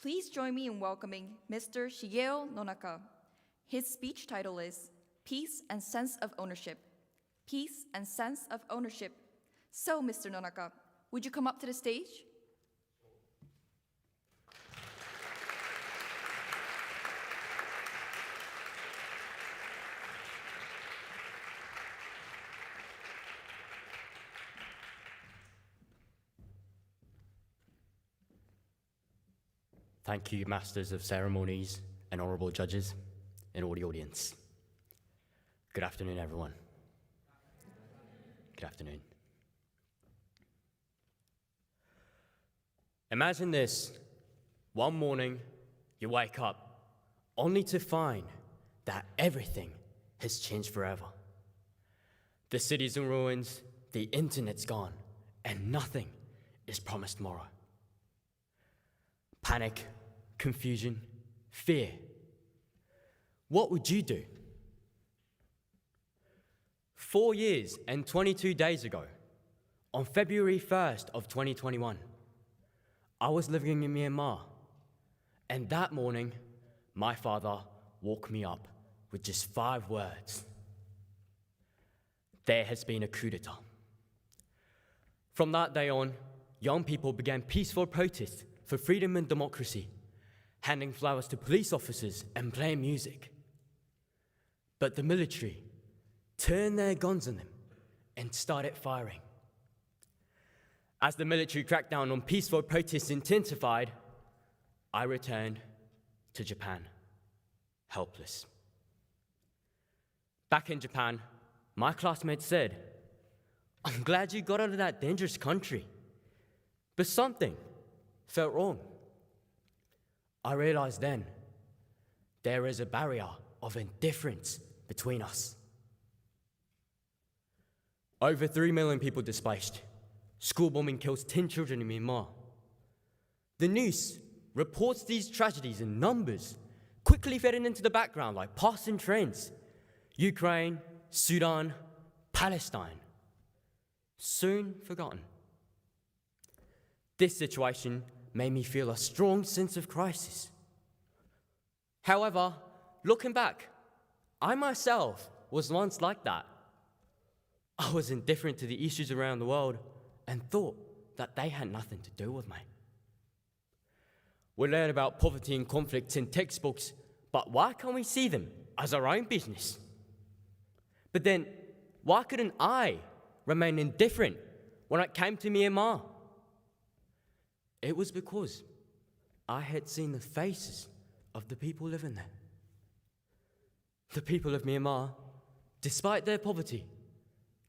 Please join me in welcoming Mr. Shigeo Nonaka. His speech title is Peace and Sense of Ownership. Peace and Sense of Ownership. So, Mr. Nonaka, would you come up to the stage? Thank you, Masters of Ceremonies and Honourable Judges and all the audience. Good afternoon, everyone. Good afternoon. Imagine this. One morning, you wake up only to find that everything has changed forever. The city's in ruins, the internet's gone, and nothing is promised tomorrow. Panic, confusion, fear. What would you do? 4 years and 22 days ago, on February 1st of 2021, I was living in Myanmar, and that morning, my father woke me up with just 5 words. There has been a coup d'etat. From that day on, young people began peaceful protests for freedom and democracy, handing flowers to police officers and playing music. But the military turned their guns on them and started firing. As the military crackdown on peaceful protests intensified, I returned to Japan, helpless. Back in Japan, my classmates said, "I'm glad you got out of that dangerous country." But something felt wrong. I realized then there is a barrier of indifference between us. Over 3 million people displaced. School bombing kills 10 children in Myanmar. The news reports these tragedies in numbers, quickly fading into the background like passing trains. Ukraine, Sudan, Palestine, soon forgotten. This situation made me feel a strong sense of crisis. However, looking back, I myself was once like that. I was indifferent to the issues around the world and thought that they had nothing to do with me. We learn about poverty and conflicts in textbooks, but why can't we see them as our own business? But then, why couldn't I remain indifferent when it came to Myanmar? It was because I had seen the faces of the people living there. The people of Myanmar, despite their poverty,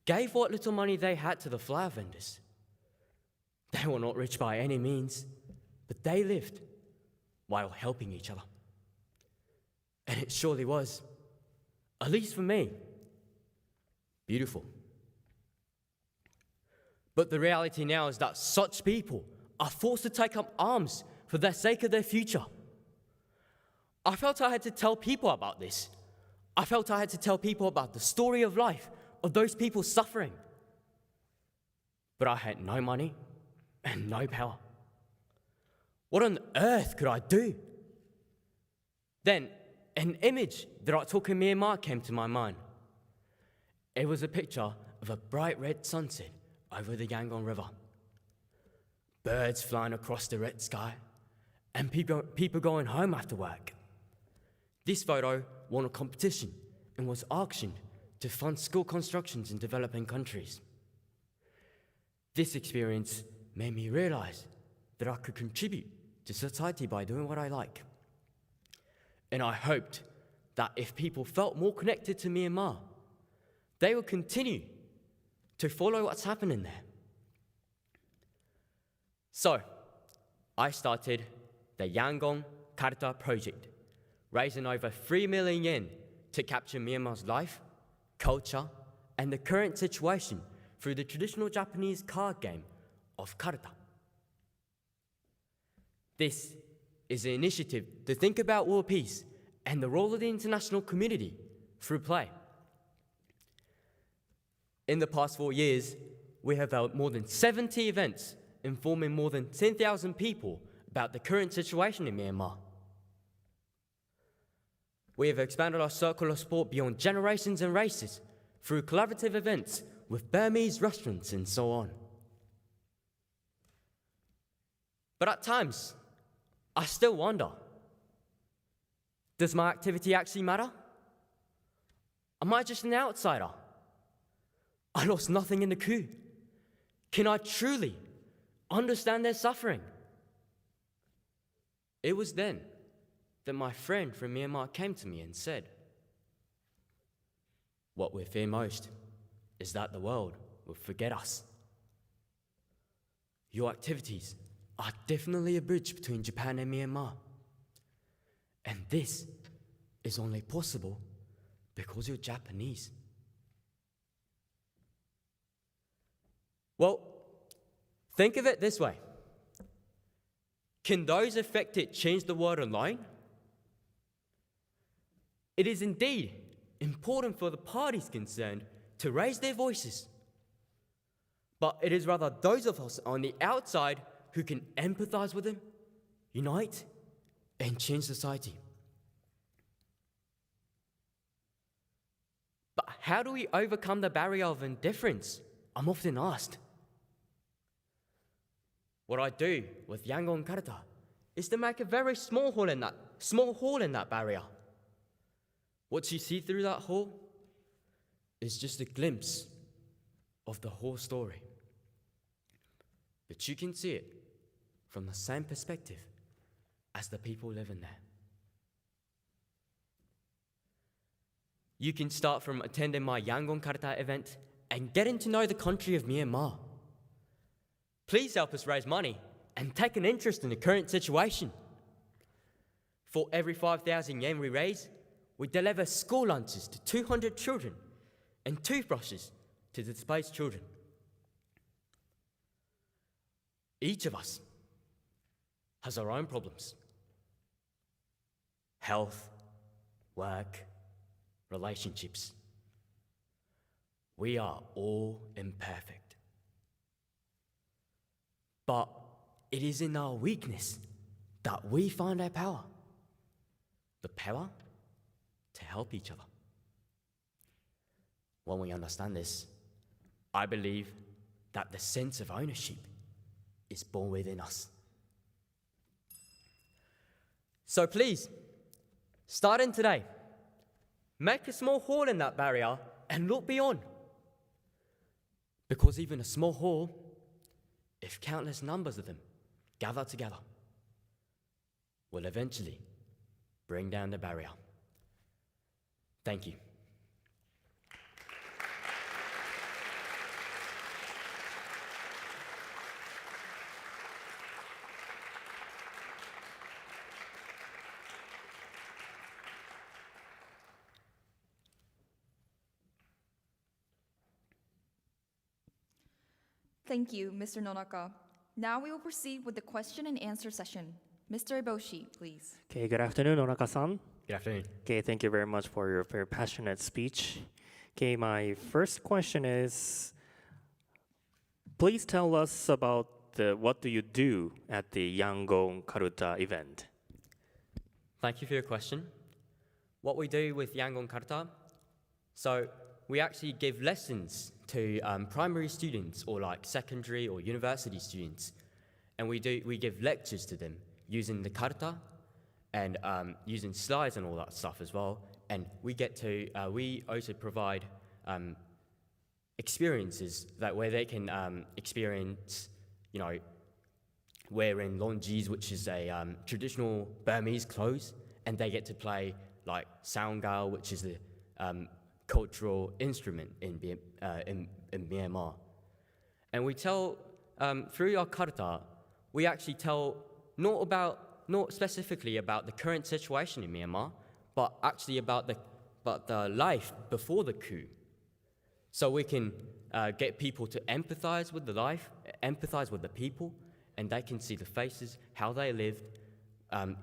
gave what little money they had to the flower vendors. They were not rich by any means, but they lived while helping each other. And it surely was, at least for me, beautiful. But the reality now is that such people are forced to take up arms for the sake of their future. I felt I had to tell people about this. I felt I had to tell people about the story of life of those people suffering. But I had no money and no power. What on earth could I do? Then, an image that I took in Myanmar came to my mind. It was a picture of a bright red sunset over the Yangon River. Birds flying across the red sky, and people going home after work. This photo won a competition and was auctioned to fund school constructions in developing countries. This experience made me realize that I could contribute to society by doing what I like. And I hoped that if people felt more connected to Myanmar, they would continue to follow what's happening there. So, I started the Yangon Karuta project, raising over 3 million yen to capture Myanmar's life, culture, and the current situation through the traditional Japanese card game of Karuta. This is an initiative to think about world peace and the role of the international community through play. In the past 4 years, we have held more than 70 events informing more than 10,000 people about the current situation in Myanmar. We have expanded our circle of sport beyond generations and races through collaborative events with Burmese restaurants and so on. But at times, I still wonder, does my activity actually matter? Am I just an outsider? I lost nothing in the coup. Can I truly understand their suffering? It was then that my friend from Myanmar came to me and said, "What we fear most is that the world will forget us. Your activities are definitely a bridge between Japan and Myanmar. And this is only possible because you're Japanese." Well, think of it this way. Can those affected change the world alone? It is indeed important for the parties concerned to raise their voices. But it is rather those of us on the outside who can empathize with them, unite, and change society. But how do we overcome the barrier of indifference? I'm often asked. What I do with Yangon Karuta is to make a very small hole in that barrier. What you see through that hole is just a glimpse of the whole story. But you can see it from the same perspective as the people living there. You can start from attending my Yangon Karuta event and getting to know the country of Myanmar. Please help us raise money and take an interest in the current situation. For every 5,000 yen we raise, we deliver school lunches to 200 children and toothbrushes to displaced children. Each of us has our own problems. Health, work, relationships. We are all imperfect. But it is in our weakness that we find our power. The power to help each other. When we understand this, I believe that the sense of ownership is born within us. So please, starting today, make a small hole in that barrier and look beyond. Because even a small hole, if countless numbers of them gather together, will eventually bring down the barrier. Thank you. Thank you, Mr. Nonaka. Now we will proceed with the question and answer session. Mr. Eboshi, please. Okay, good afternoon, Nonaka-san. Good afternoon. Okay, thank you very much for your very passionate speech. Okay, my first question is, please tell us about what do you do at the Yangon Karuta event? Thank you for your question. What we do with Yangon Karuta, so we actually give lessons to primary students or like secondary or university students, and we give lectures to them using the karuta and using slides and all that stuff as well. And we also provide experiences where they can experience, wearing lonjis, which is a traditional Burmese clothes, and they get to play like saungal, which is the cultural instrument in Myanmar. And we tell, through our karuta, we actually tell not specifically about the current situation in Myanmar, but actually about the life before the coup. So we can get people to empathize with the life, empathize with the people, and they can see the faces, how they lived,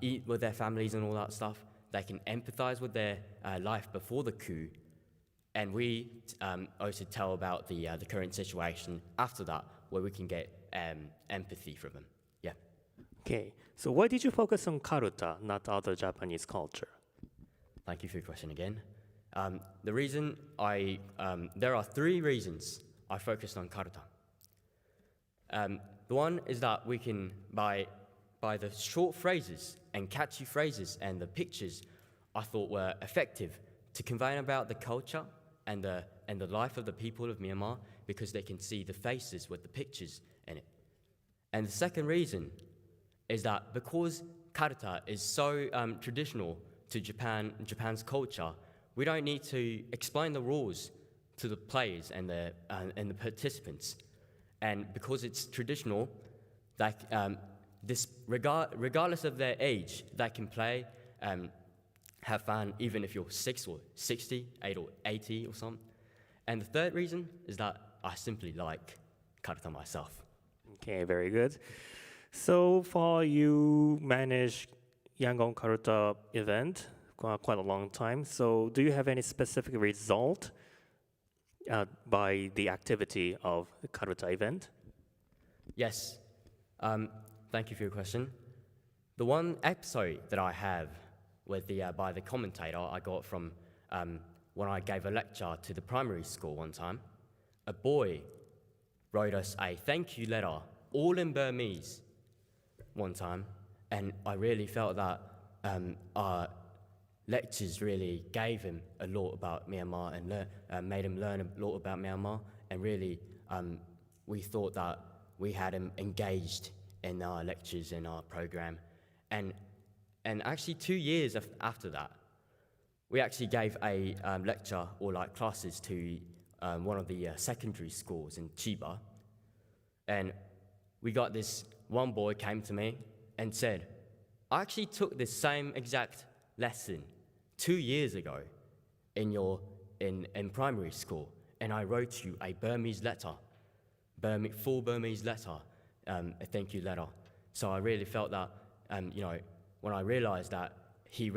eat with their families and all that stuff. They can empathize with their life before the coup. And we also tell about the current situation after that, where we can get empathy from them. Yeah. Okay, so why did you focus on Karuta, not other Japanese culture? Thank you for your question again. The reason there are three reasons I focused on Karuta. The one is that we can, by the short phrases and catchy phrases and the pictures I thought were effective to convey about the culture and the life of the people of Myanmar, because they can see the faces with the pictures in it. And the second reason is that because Karuta is so traditional to Japan's culture, we don't need to explain the rules to the players and the participants. And because it's traditional, like regardless of their age, they can play, have fun, even if you're 6 or 60, 8 or 80 or something. And the third reason is that I simply like Karuta myself. Okay, very good. So far, you managed Yangon Karuta event quite a long time. So do you have any specific result by the activity of the Karuta event? Yes. Thank you for your question. The one episode that I have with by the commentator I got from when I gave a lecture to the primary school one time. A boy wrote us a thank you letter, all in Burmese, one time, and I really felt that our lectures really gave him a lot about Myanmar and made him learn a lot about Myanmar, and really we thought that we had him engaged in our lectures in our program, and actually 2 years after that, we actually gave a lecture or like classes to one of the secondary schools in Chiba, and we got this one boy came to me and said, I actually took this same exact lesson 2 years ago in primary school, and I wrote you a Burmese letter, full Burmese letter, a thank you letter. So I really felt that, when I realized that he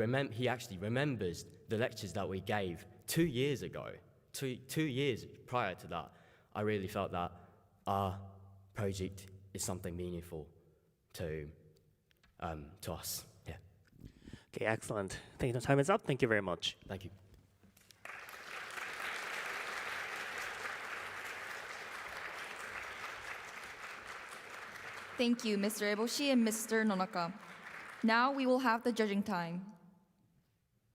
actually remembers the lectures that we gave 2 years ago, 2 years prior to that, I really felt that our project is something meaningful to us. Yeah. Okay, excellent. I think the time is up. Thank you very much. Thank you. Thank you, Mr. Eboshi and Mr. Nonaka. Now we will have the judging time.